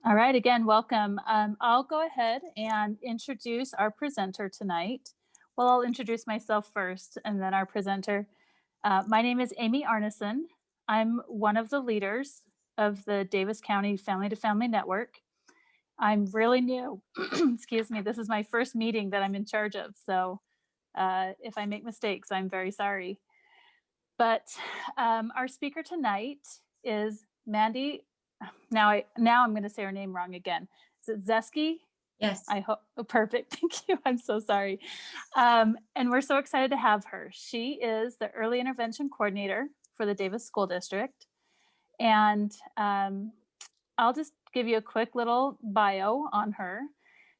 All right, again, welcome. I'll go ahead and introduce our presenter tonight. Well, I'll introduce myself first and then our presenter. My name is Amy Arneson. I'm one of the leaders of the Davis County Family to Family Network. I'm really new. Excuse me. This is my first meeting that I'm in charge of. So if I make mistakes, I'm very sorry. But our speaker tonight is Mandy. Now I'm going to say her name wrong again. Is it Zeski? Yes. I hope. Oh, perfect. Thank you. I'm so sorry. And we're so excited to have her. She is the early intervention coordinator for the Davis School District. And I'll just give you a quick little bio on her.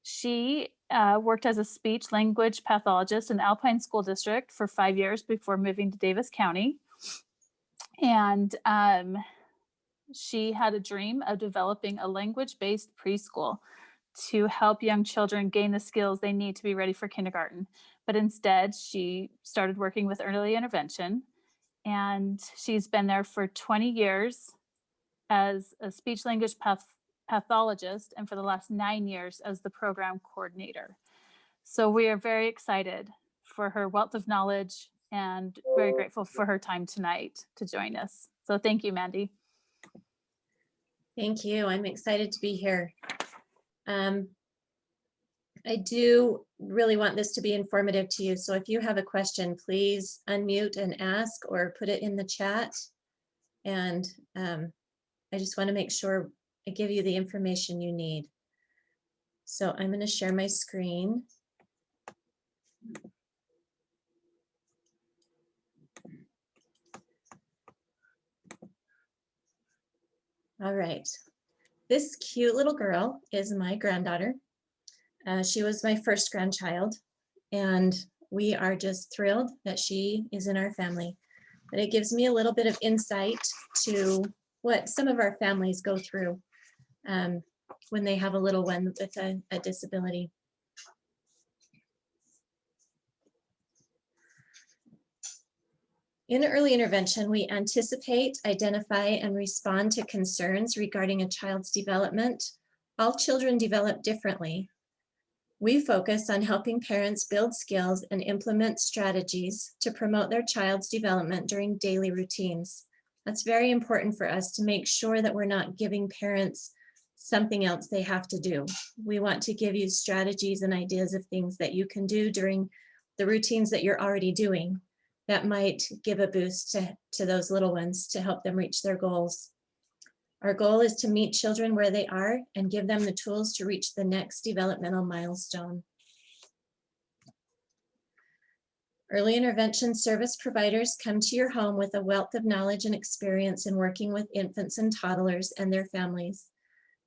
She worked as a speech language pathologist in Alpine School District for 5 years before moving to Davis County. And she had a dream of developing a language-based preschool to help young children gain the skills they need to be ready for kindergarten. But instead, she started working with early intervention, and she's been there for 20 years as a speech language pathologist, and for the last 9 years as the program coordinator. So we are very excited for her wealth of knowledge and very grateful for her time tonight to join us. So thank you, Mandy. Thank you. I'm excited to be here. I do really want this to be informative to you. So if you have a question, please unmute and ask or put it in the chat. And I just want to make sure I give you the information you need. So I'm going to share my screen. All right. This cute little girl is my granddaughter. She was my first grandchild, and we are just thrilled that she is in our family. But it gives me a little bit of insight to what some of our families go through when they have a little one with a disability. In early intervention, we anticipate, identify, and respond to concerns regarding a child's development. All children develop differently. We focus on helping parents build skills and implement strategies to promote their child's development during daily routines. That's very important for us to make sure that we're not giving parents something else they have to do. We want to give you strategies and ideas of things that you can do during the routines that you're already doing that might give a boost to those little ones to help them reach their goals. Our goal is to meet children where they are and give them the tools to reach the next developmental milestone. Early intervention service providers come to your home with a wealth of knowledge and experience in working with infants and toddlers and their families.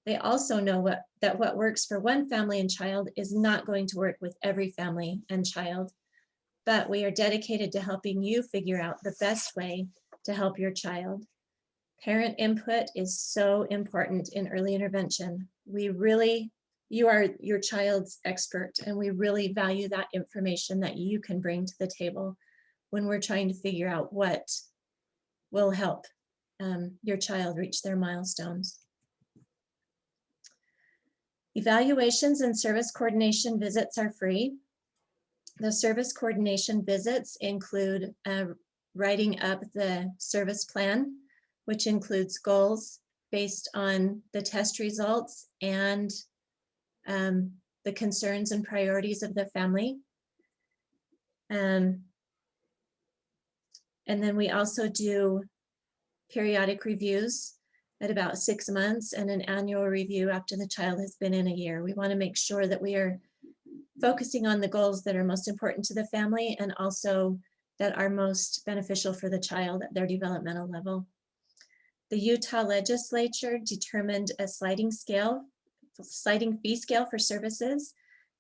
They also know that what works for one family and child is not going to work with every family and child, but we are dedicated to helping you figure out the best way to help your child. Parent input is so important in early intervention. You are your child's expert, and we really value that information that you can bring to the table when we're trying to figure out what will help your child reach their milestones. Evaluations and service coordination visits are free. The service coordination visits include writing up the service plan, which includes goals based on the test results and the concerns and priorities of the family. And then we also do periodic reviews at about 6 months and an annual review after the child has been in a year. We want to make sure that we are focusing on the goals that are most important to the family and also that are most beneficial for the child at their developmental level. The Utah legislature determined a sliding fee scale for services,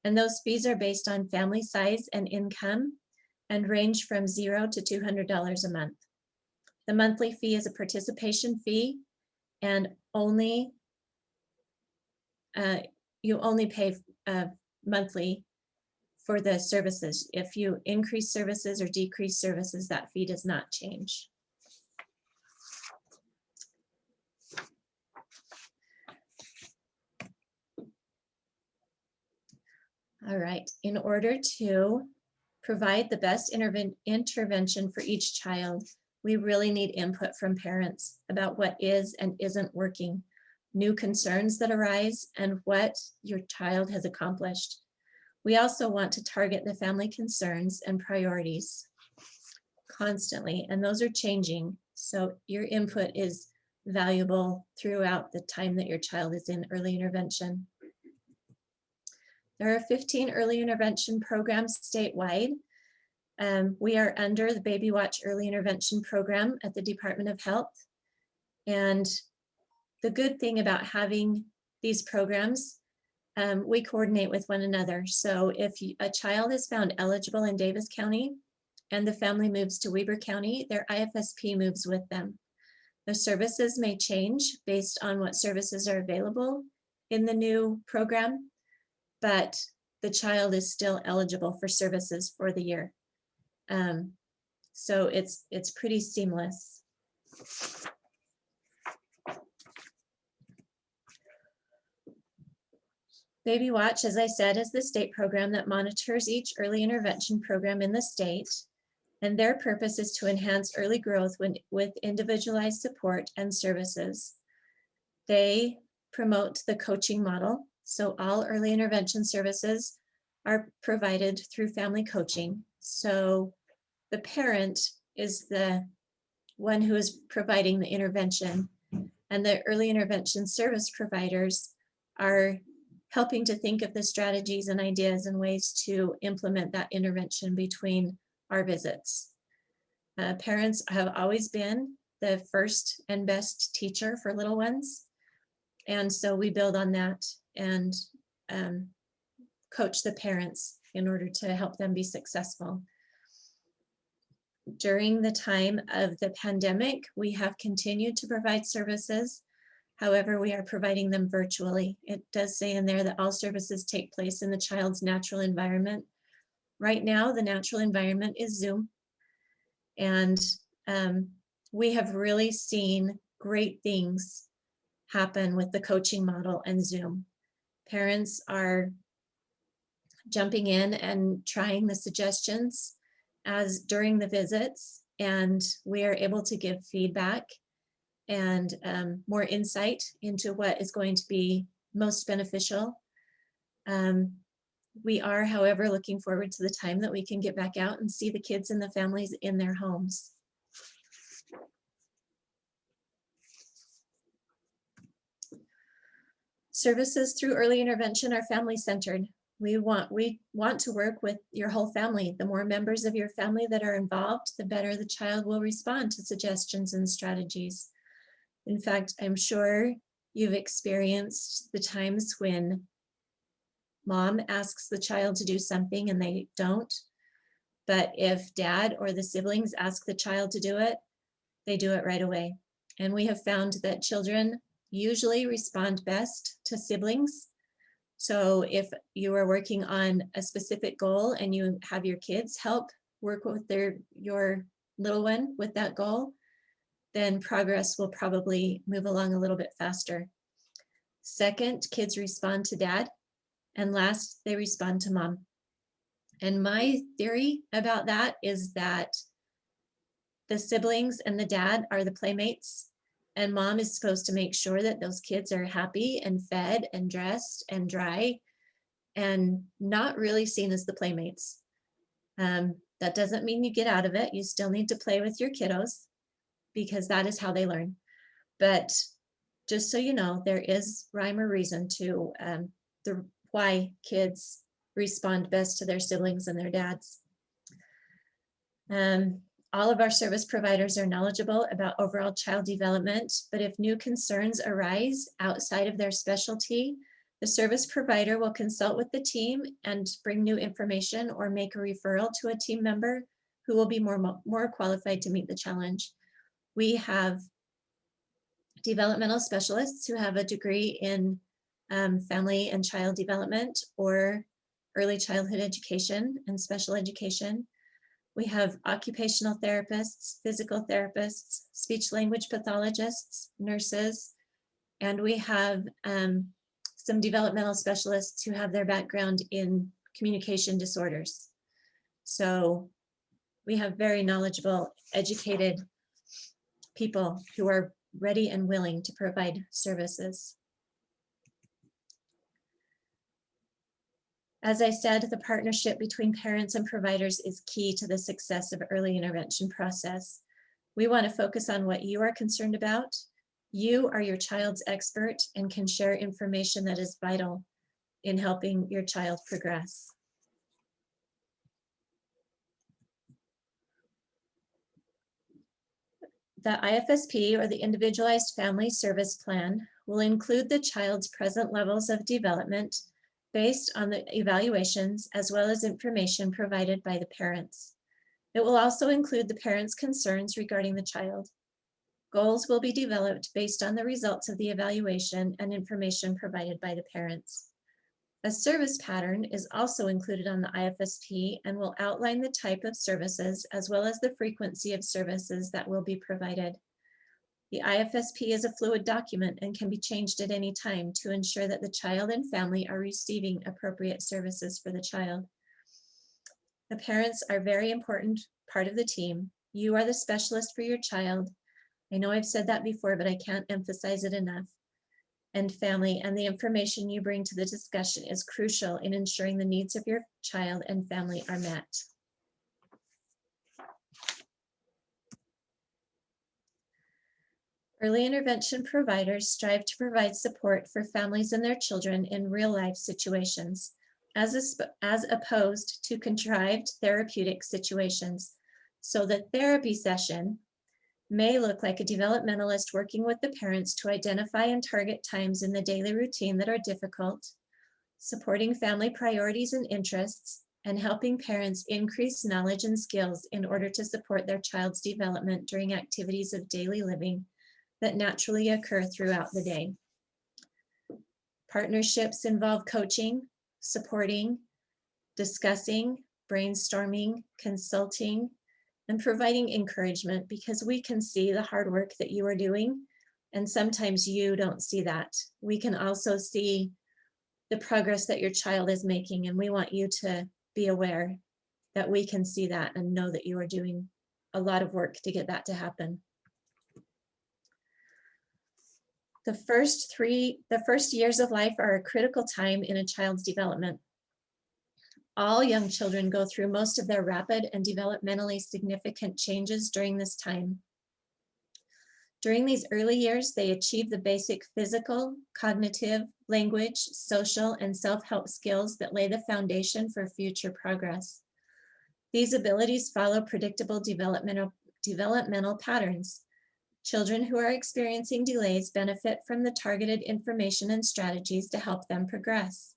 and those fees are based on family size and income and range from $0 to $200 a month. The monthly fee is a participation fee, and you only pay monthly for the services. If you increase services or decrease services, that fee does not change. All right, in order to provide the best intervention for each child, we really need input from parents about what is and isn't working, new concerns that arise, and what your child has accomplished. We also want to target the family concerns and priorities constantly, and those are changing. So your input is valuable throughout the time that your child is in early intervention. There are 15 early intervention programs statewide. We are under the Baby Watch Early Intervention Program at the Department of Health. And the good thing about having these programs, we coordinate with one another. So if a child is found eligible in Davis County and the family moves to Weber County, their IFSP moves with them. The services may change based on what services are available in the new program, but the child is still eligible for services for the year. So it's pretty seamless. Baby Watch, as I said, is the state program that monitors each early intervention program in the state, and their purpose is to enhance early growth with individualized support and services. They promote the coaching model, so all early intervention services are provided through family coaching. So the parent is the one who is providing the intervention, and the early intervention service providers are helping to think of the strategies and ideas and ways to implement that intervention between our visits. Parents have always been the first and best teacher for little ones. And so we build on that and coach the parents in order to help them be successful. During the time of the pandemic, we have continued to provide services. However, we are providing them virtually. It does say in there that all services take place in the child's natural environment. Right now, the natural environment is Zoom. And we have really seen great things happen with the coaching model and Zoom. Parents are jumping in and trying the suggestions as during the visits, and we are able to give feedback and more insight into what is going to be most beneficial. We are, however, looking forward to the time that we can get back out and see the kids and the families in their homes. Services through early intervention are family-centered. We want to work with your whole family. The more members of your family that are involved, the better the child will respond to suggestions and strategies. In fact, I'm sure you've experienced the times when mom asks the child to do something and they don't. But if dad or the siblings ask the child to do it, they do it right away. And we have found that children usually respond best to siblings. So if you are working on a specific goal and you have your kids help work with your little one with that goal, then progress will probably move along a little bit faster. Second, kids respond to dad. And last, they respond to mom. And my theory about that is that the siblings and the dad are the playmates, and mom is supposed to make sure that those kids are happy and fed and dressed and dry and not really seen as the playmates. That doesn't mean you get out of it. You still need to play with your kiddos because that is how they learn. But just so you know, there is rhyme or reason to why kids respond best to their siblings and their dads. All of our service providers are knowledgeable about overall child development, but if new concerns arise outside of their specialty, the service provider will consult with the team and bring new information or make a referral to a team member who will be more qualified to meet the challenge. We have developmental specialists who have a degree in family and child development or early childhood education and special education. We have occupational therapists, physical therapists, speech language pathologists, nurses, and we have some developmental specialists who have their background in communication disorders. So we have very knowledgeable, educated people who are ready and willing to provide services. As I said, the partnership between parents and providers is key to the success of early intervention process. We want to focus on what you are concerned about. You are your child's expert and can share information that is vital in helping your child progress. The IFSP, or the Individualized Family Service Plan, will include the child's present levels of development based on the evaluations as well as information provided by the parents. It will also include the parents' concerns regarding the child. Goals will be developed based on the results of the evaluation and information provided by the parents. A service pattern is also included on the IFSP and will outline the type of services as well as the frequency of services that will be provided. The IFSP is a fluid document and can be changed at any time to ensure that the child and family are receiving appropriate services for the child. The parents are a very important part of the team. You are the specialist for your child. I know I've said that before, but I can't emphasize it enough. And family, and the information you bring to the discussion is crucial in ensuring the needs of your child and family are met. Early intervention providers strive to provide support for families and their children in real life situations, as opposed to contrived therapeutic situations. So the therapy session may look like a developmentalist working with the parents to identify and target times in the daily routine that are difficult, supporting family priorities and interests, and helping parents increase knowledge and skills in order to support their child's development during activities of daily living that naturally occur throughout the day. Partnerships involve coaching, supporting, discussing, brainstorming, consulting, and providing encouragement, because we can see the hard work that you are doing, and sometimes you don't see that. We can also see the progress that your child is making, and we want you to be aware that we can see that and know that you are doing a lot of work to get that to happen. The first years of life are a critical time in a child's development. All young children go through most of their rapid and developmentally significant changes during this time. During these early years, they achieve the basic physical, cognitive, language, social, and self-help skills that lay the foundation for future progress. These abilities follow predictable developmental patterns. Children who are experiencing delays benefit from the targeted information and strategies to help them progress.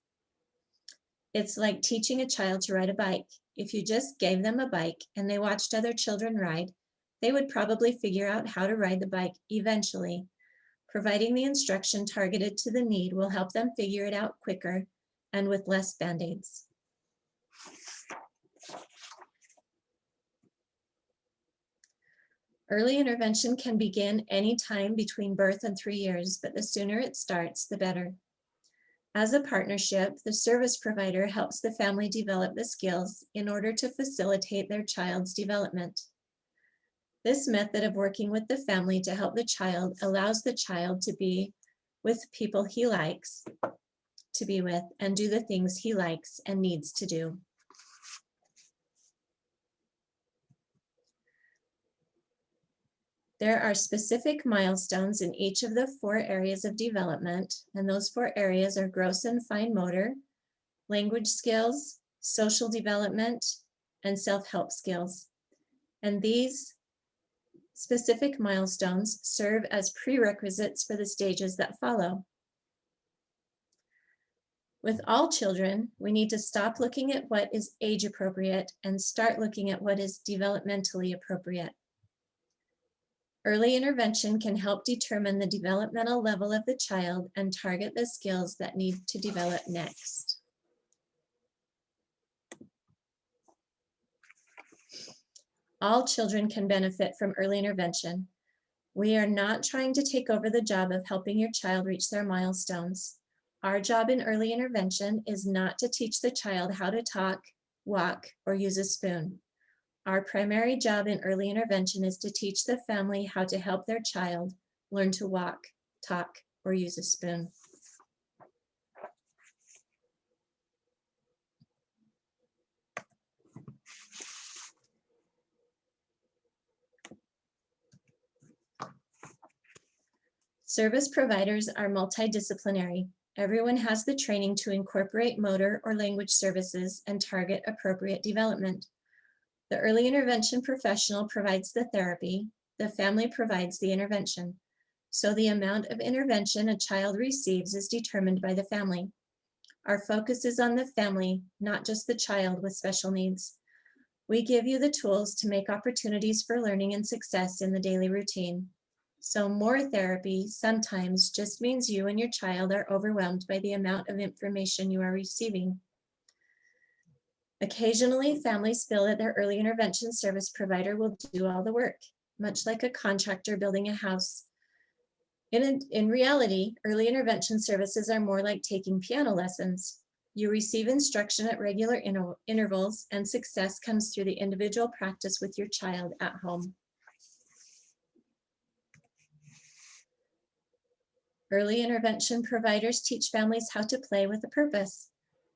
It's like teaching a child to ride a bike. If you just gave them a bike and they watched other children ride, they would probably figure out how to ride the bike eventually. Providing the instruction targeted to the need will help them figure it out quicker and with less band-aids. Early intervention can begin anytime between birth and 3 years, but the sooner it starts, the better. As a partnership, the service provider helps the family develop the skills in order to facilitate their child's development. This method of working with the family to help the child allows the child to be with people he likes to be with and do the things he likes and needs to do. There are specific milestones in each of the 4 areas of development, and those 4 areas are gross and fine motor, language skills, social development, and self-help skills. And these specific milestones serve as prerequisites for the stages that follow. With all children, we need to stop looking at what is age appropriate and start looking at what is developmentally appropriate. Early intervention can help determine the developmental level of the child and target the skills that need to develop next. All children can benefit from early intervention. We are not trying to take over the job of helping your child reach their milestones. Our job in early intervention is not to teach the child how to talk, walk, or use a spoon. Our primary job in early intervention is to teach the family how to help their child learn to walk, talk, or use a spoon. Service providers are multidisciplinary. Everyone has the training to incorporate motor or language services and target appropriate development. The early intervention professional provides the therapy, the family provides the intervention. So the amount of intervention a child receives is determined by the family. Our focus is on the family, not just the child with special needs. We give you the tools to make opportunities for learning and success in the daily routine. So more therapy sometimes just means you and your child are overwhelmed by the amount of information you are receiving. Occasionally, families feel that their early intervention service provider will do all the work, much like a contractor building a house. In reality, early intervention services are more like taking piano lessons. You receive instruction at regular intervals, and success comes through the individual practice with your child at home. Early intervention providers teach families how to play with a purpose.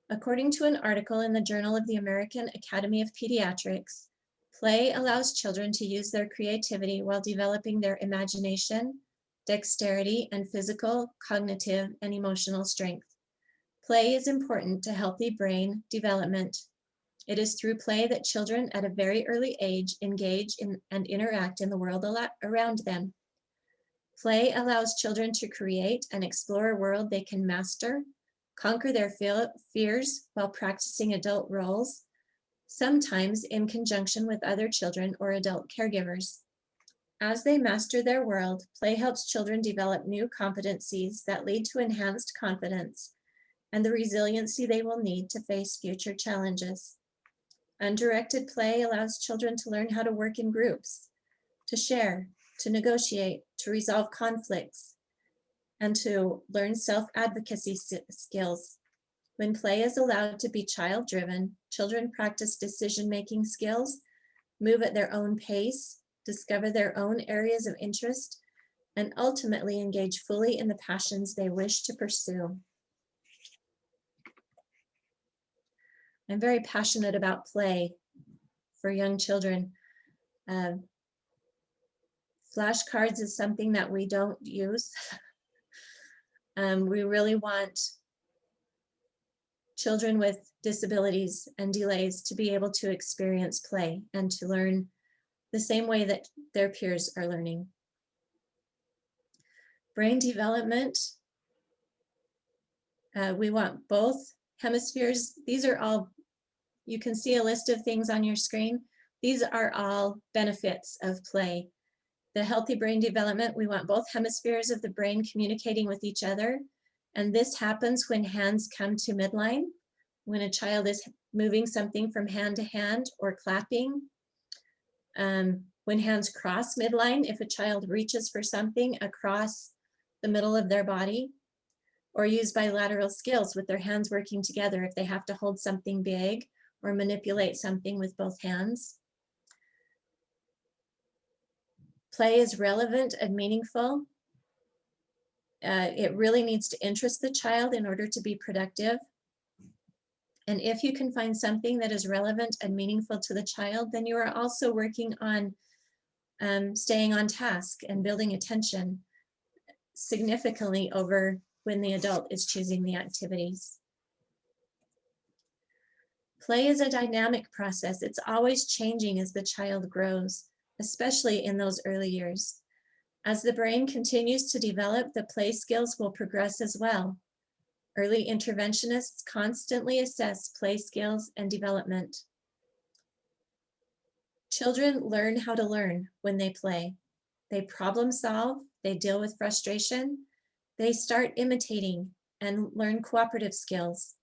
According to an article in the Journal of the American Academy of Pediatrics, play allows children to use their creativity while developing their imagination, dexterity, and physical, cognitive, and emotional strength. Play is important to healthy brain development. It is through play that children at a very early age engage in and interact in the world around them. Play allows children to create and explore a world they can master, conquer their fears while practicing adult roles, sometimes in conjunction with other children or adult caregivers. As they master their world, play helps children develop new competencies that lead to enhanced confidence and the resiliency they will need to face future challenges. Undirected play allows children to learn how to work in groups, to share, to negotiate, to resolve conflicts, and to learn self-advocacy skills. When play is allowed to be child-driven, children practice decision-making skills, move at their own pace, discover their own areas of interest, and ultimately engage fully in the passions they wish to pursue. I'm very passionate about play for young children. Flashcards is something that we don't use. We really want children with disabilities and delays to be able to experience play and to learn the same way that their peers are learning. Brain development, we want both hemispheres. These are all, you can see a list of things on your screen. These are all benefits of play. The healthy brain development, we want both hemispheres of the brain communicating with each other. And this happens when hands come to midline, when a child is moving something from hand to hand or clapping. When hands cross midline, if a child reaches for something across the middle of their body, or use bilateral skills with their hands working together if they have to hold something big or manipulate something with both hands. Play is relevant and meaningful. It really needs to interest the child in order to be productive. And if you can find something that is relevant and meaningful to the child, then you are also working on staying on task and building attention significantly over when the adult is choosing the activities. Play is a dynamic process. It's always changing as the child grows, especially in those early years. As the brain continues to develop, the play skills will progress as well. Early interventionists constantly assess play skills and development. Children learn how to learn when they play. They problem solve, they deal with frustration, they start imitating and learn cooperative skills.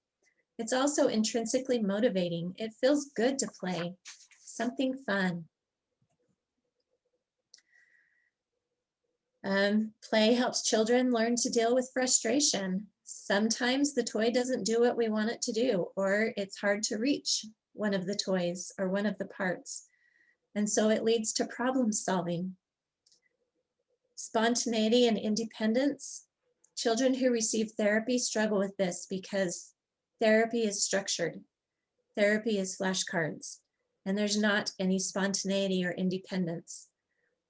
It's also intrinsically motivating. It feels good to play, something fun. Play helps children learn to deal with frustration. Sometimes the toy doesn't do what we want it to do, or it's hard to reach one of the toys or one of the parts. And so it leads to problem solving. Spontaneity and independence. Children who receive therapy struggle with this because therapy is structured. Therapy is flashcards, and there's not any spontaneity or independence.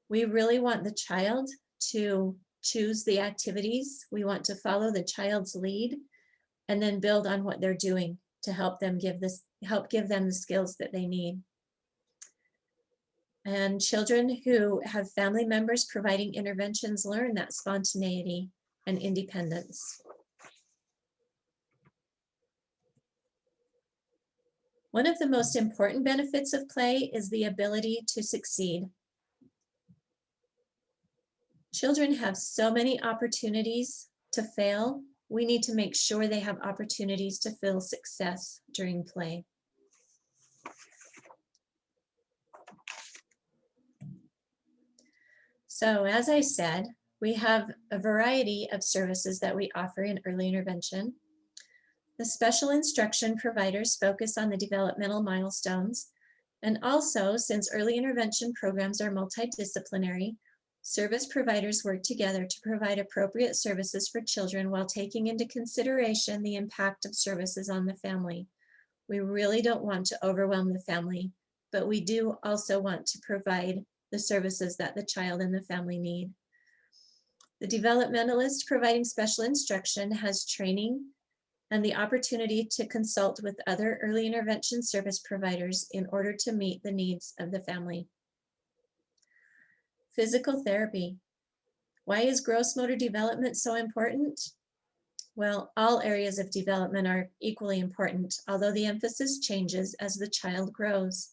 We really want the child to choose the activities. We want to follow the child's lead and then build on what they're doing to help give them the skills that they need. And children who have family members providing interventions learn that spontaneity and independence. One of the most important benefits of play is the ability to succeed. Children have so many opportunities to fail. We need to make sure they have opportunities to feel success during play. So as I said, we have a variety of services that we offer in early intervention. The special instruction providers focus on the developmental milestones. And also, since early intervention programs are multidisciplinary, service providers work together to provide appropriate services for children while taking into consideration the impact of services on the family. We really don't want to overwhelm the family, but we do also want to provide the services that the child and the family need. The developmentalist providing special instruction has training and the opportunity to consult with other early intervention service providers in order to meet the needs of the family. Physical therapy. Why is gross motor development so important? Well, all areas of development are equally important, although the emphasis changes as the child grows.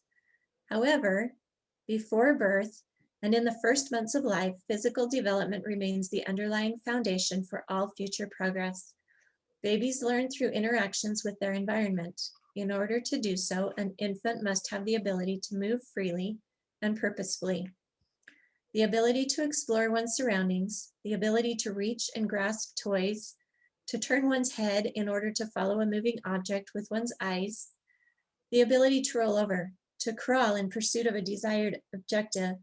However, before birth and in the first months of life, physical development remains the underlying foundation for all future progress. Babies learn through interactions with their environment. In order to do so, an infant must have the ability to move freely and purposefully. The ability to explore one's surroundings, the ability to reach and grasp toys, to turn one's head in order to follow a moving object with one's eyes, the ability to roll over, to crawl in pursuit of a desired objective.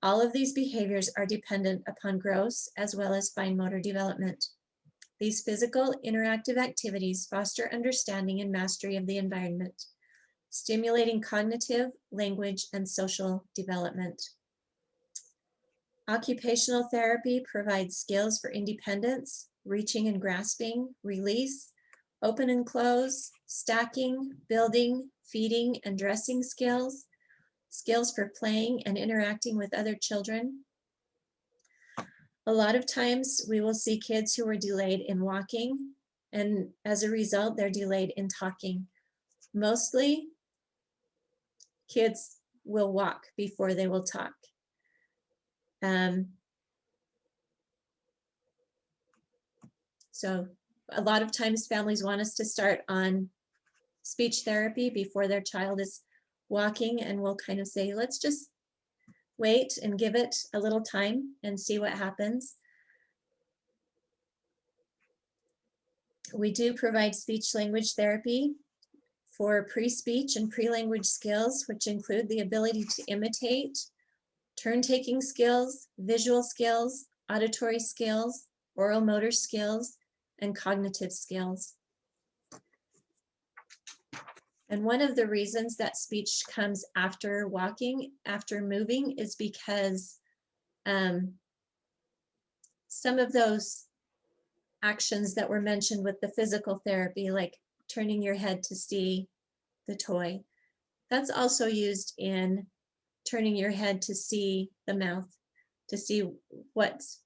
All of these behaviors are dependent upon gross as well as fine motor development. These physical interactive activities foster understanding and mastery of the environment, stimulating cognitive, language, and social development. Occupational therapy provides skills for independence, reaching and grasping, release, open and close, stacking, building, feeding, and dressing skills, skills for playing and interacting with other children. A lot of times we will see kids who are delayed in walking, and as a result, they're delayed in talking. Mostly, kids will walk before they will talk. So a lot of times families want us to start on speech therapy before their child is walking, and we'll kind of say, let's just wait and give it a little time and see what happens. We do provide speech language therapy for pre-speech and pre-language skills, which include the ability to imitate, turn-taking skills, visual skills, auditory skills, oral motor skills, and cognitive skills. And one of the reasons that speech comes after walking, after moving, is because some of those actions that were mentioned with the physical therapy, like turning your head to see the toy, that's also used in turning your head to see the mouth, to see what's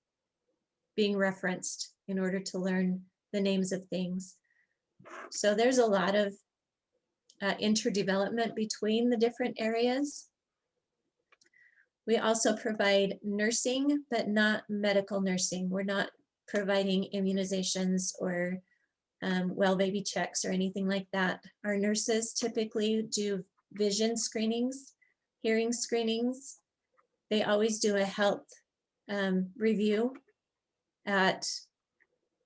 being referenced in order to learn the names of things. So there's a lot of interdevelopment between the different areas. We also provide nursing, but not medical nursing. We're not providing immunizations or well baby checks or anything like that. Our nurses typically do vision screenings, hearing screenings. They always do a health review at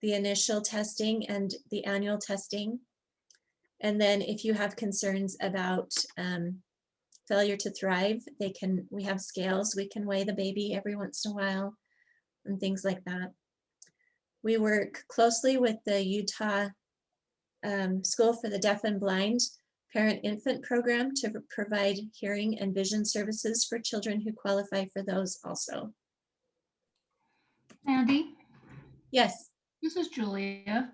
the initial testing and the annual testing. And then if you have concerns about failure to thrive, we have scales, we can weigh the baby every once in a while and things like that. We work closely with the Utah School for the Deaf and Blind Parent-Infant Program to provide hearing and vision services for children who qualify for those also. Andy, Yes. this is Julia.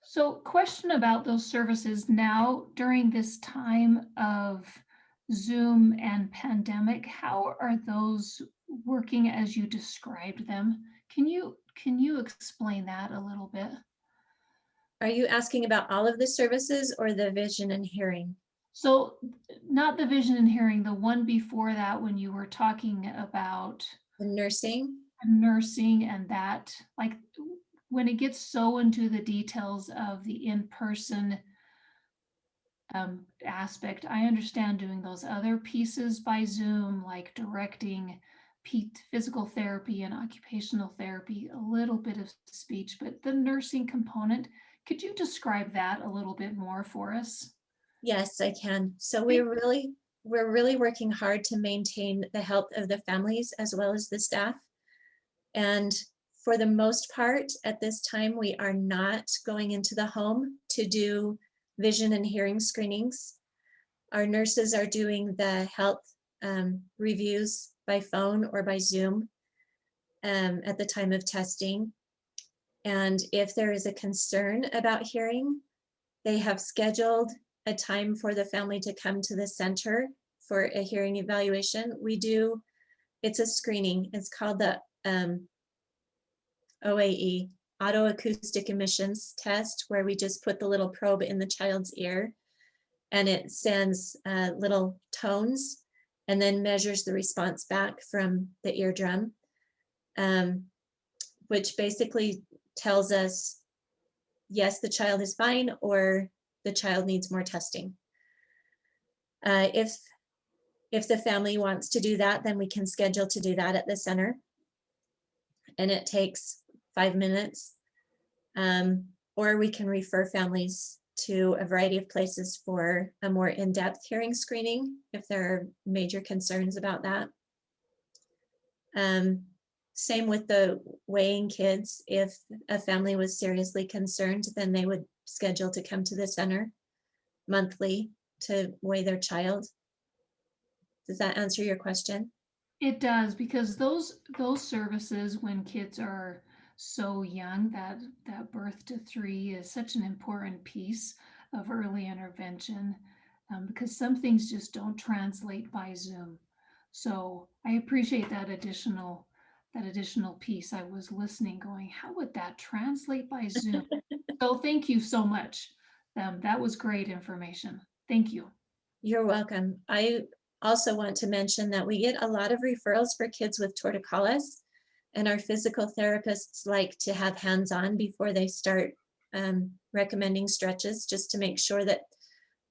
So question about those services now during this time of Zoom and pandemic, how are those working as you described them? Can you explain that a little bit? Are you asking about all of the services or the vision and hearing? So not the vision and hearing, the one before that when you were talking about The nursing? nursing and that, like when it gets so into the details of the in-person aspect, I understand doing those other pieces by Zoom, like directing physical therapy and occupational therapy, a little bit of speech, but the nursing component, could you describe that a little bit more for us? Yes, I can. So we're really working hard to maintain the health of the families as well as the staff. And for the most part, at this time, we are not going into the home to do vision and hearing screenings. Our nurses are doing the health reviews by phone or by Zoom at the time of testing. And if there is a concern about hearing, they have scheduled a time for the family to come to the center for a hearing evaluation. It's a screening. It's called the OAE, Autoacoustic Emissions Test, where we just put the little probe in the child's ear and it sends little tones and then measures the response back from the eardrum, which basically tells us, yes, the child is fine or the child needs more testing. If the family wants to do that, then we can schedule to do that at the center. And it takes 5 minutes. Or we can refer families to a variety of places for a more in-depth hearing screening if there are major concerns about that. Same with the weighing kids. If a family was seriously concerned, then they would schedule to come to the center monthly to weigh their child. Does that answer your question? It does, because those services when kids are so young, that birth to 3 is such an important piece of early intervention, because some things just don't translate by Zoom. So I appreciate that additional piece. I was listening going, how would that translate by Zoom? So thank you so much. That was great information. Thank you. You're welcome. I also want to mention that we get a lot of referrals for kids with torticollis, and our physical therapists like to have hands-on before they start recommending stretches, just to make sure that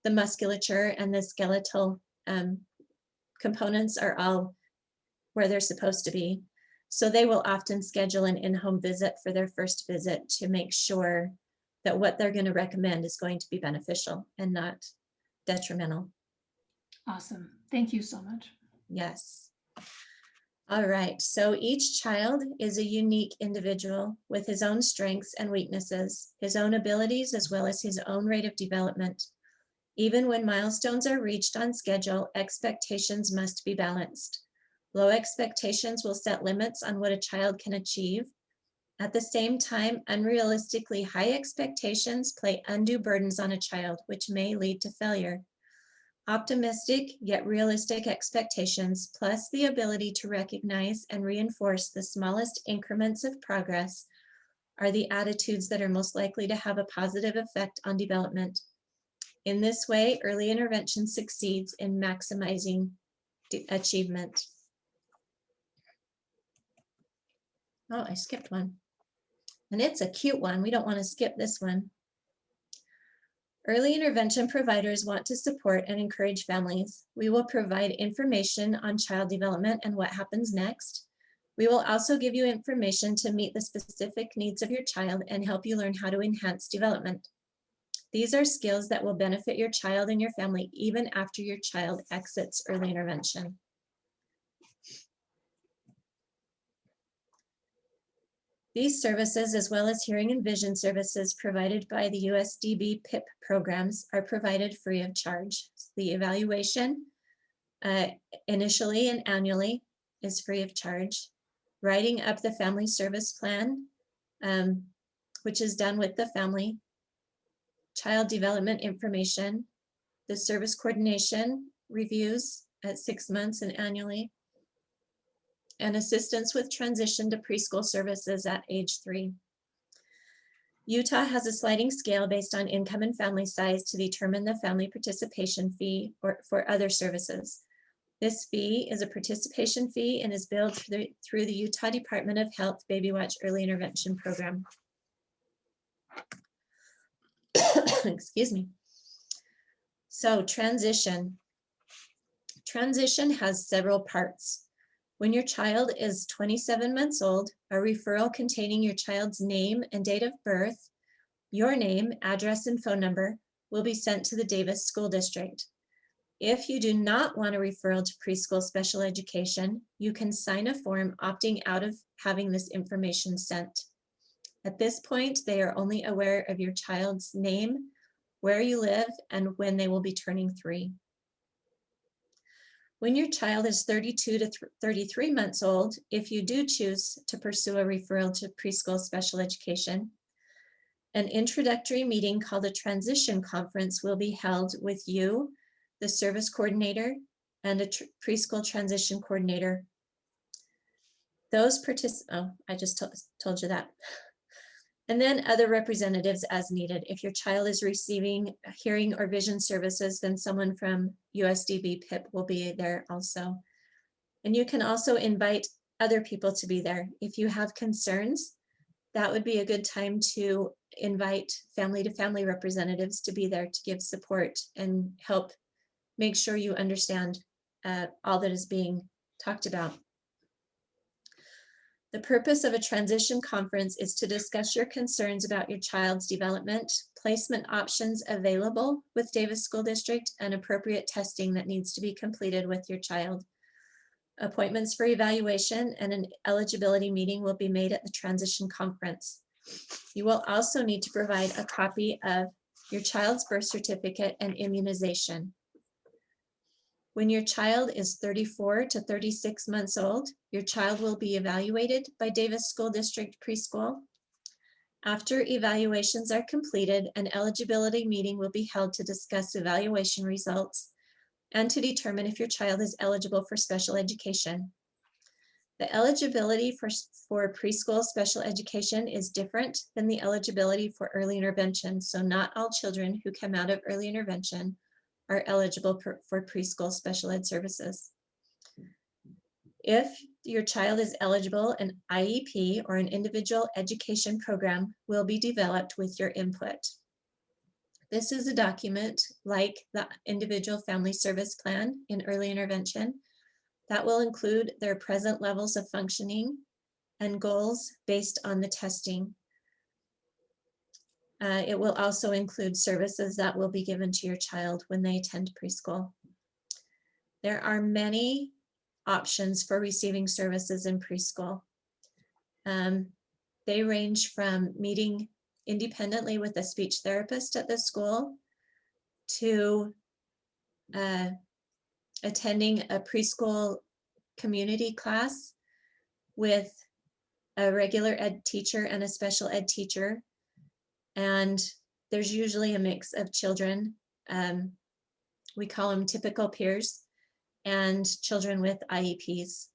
the musculature and the skeletal components are all where they're supposed to be. So they will often schedule an in-home visit for their first visit to make sure that what they're going to recommend is going to be beneficial and not detrimental. Awesome. Thank you so much. Yes. All right. So each child is a unique individual with his own strengths and weaknesses, his own abilities, as well as his own rate of development. Even when milestones are reached on schedule, expectations must be balanced. Low expectations will set limits on what a child can achieve. At the same time, unrealistically high expectations place undue burdens on a child, which may lead to failure. Optimistic yet realistic expectations, plus the ability to recognize and reinforce the smallest increments of progress, are the attitudes that are most likely to have a positive effect on development. In this way, early intervention succeeds in maximizing achievement. Oh, I skipped one. And it's a cute one. We don't want to skip this one. Early intervention providers want to support and encourage families. We will provide information on child development and what happens next. We will also give you information to meet the specific needs of your child and help you learn how to enhance development. These are skills that will benefit your child and your family even after your child exits early intervention. These services, as well as hearing and vision services provided by the USDB PIP programs, are provided free of charge. The evaluation initially and annually is free of charge. Writing up the family service plan, which is done with the family, child development information, the service coordination reviews at 6 months and annually, and assistance with transition to preschool services at age 3. Utah has a sliding scale based on income and family size to determine the family participation fee for other services. This fee is a participation fee and is billed through the Utah Department of Health Baby Watch Early Intervention Program. Excuse me. So transition. Transition has several parts. When your child is 27 months old, a referral containing your child's name and date of birth, your name, address, and phone number will be sent to the Davis School District. If you do not want a referral to preschool special education, you can sign a form opting out of having this information sent. At this point, they are only aware of your child's name, where you live, and when they will be turning 3. When your child is 32 to 33 months old, if you do choose to pursue a referral to preschool special education, an introductory meeting called a transition conference will be held with you, the service coordinator, and a preschool transition coordinator. Those I just told you that. And then other representatives as needed. If your child is receiving hearing or vision services, then someone from USDB PIP will be there also. And you can also invite other people to be there. If you have concerns, that would be a good time to invite family-to-family representatives to be there to give support and help make sure you understand all that is being talked about. The purpose of a transition conference is to discuss your concerns about your child's development, placement options available with Davis School District, and appropriate testing that needs to be completed with your child. Appointments for evaluation and an eligibility meeting will be made at the transition conference. You will also need to provide a copy of your child's birth certificate and immunization. When your child is 34 to 36 months old, your child will be evaluated by Davis School District Preschool. After evaluations are completed, an eligibility meeting will be held to discuss evaluation results and to determine if your child is eligible for special education. The eligibility for preschool special education is different than the eligibility for early intervention, so not all children who come out of early intervention are eligible for preschool special ed services. If your child is eligible, an IEP or an individual education program will be developed with your input. This is a document like the individual family service plan in early intervention that will include their present levels of functioning and goals based on the testing. It will also include services that will be given to your child when they attend preschool. There are many options for receiving services in preschool. They range from meeting independently with a speech therapist at the school to attending a preschool community class with a regular ed teacher and a special ed teacher. And there's usually a mix of children. We call them typical peers and children with IEPs.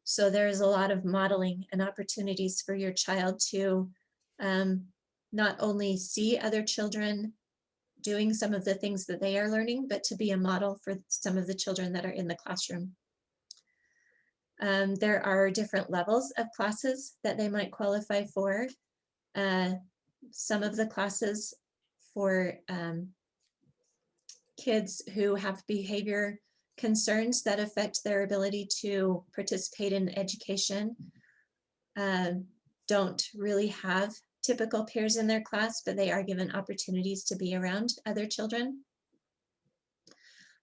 So there's a lot of modeling and opportunities for your child to not only see other children doing some of the things that they are learning, but to be a model for some of the children that are in the classroom. There are different levels of classes that they might qualify for. Some of the classes for kids who have behavior concerns that affect their ability to participate in education don't really have typical peers in their class, but they are given opportunities to be around other children.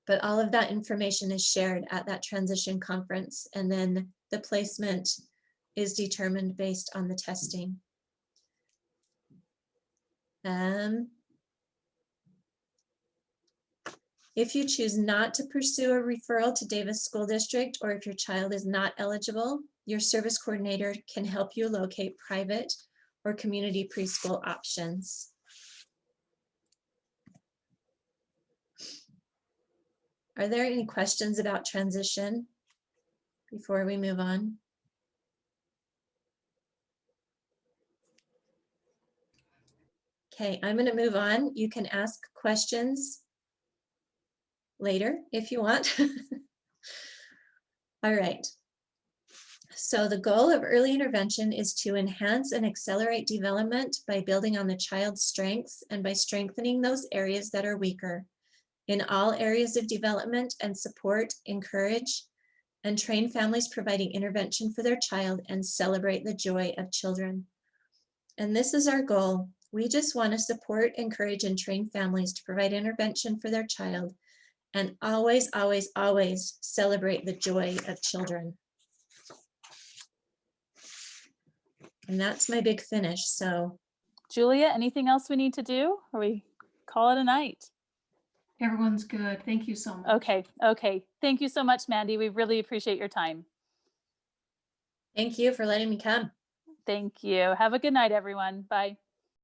But all of that information is shared at that transition conference, and then the placement is determined based on the testing. If you choose not to pursue a referral to Davis School District, or if your child is not eligible, your service coordinator can help you locate private or community preschool options. Are there any questions about transition before we move on? Okay, I'm going to move on. You can ask questions later if you want. All right. So the goal of early intervention is to enhance and accelerate development by building on the child's strengths and by strengthening those areas that are weaker. In all areas of development and support, encourage and train families providing intervention for their child and celebrate the joy of children. And this is our goal. We just want to support, encourage, and train families to provide intervention for their child and always, always, always celebrate the joy of children. And that's my big finish. So, Julia, anything else we need to do, or we call it a night? Everyone's good. Thank you so much. Okay. Thank you so much, Mandy. We really appreciate your time. thank you for letting me come. Thank you. Have a good night, everyone. Bye.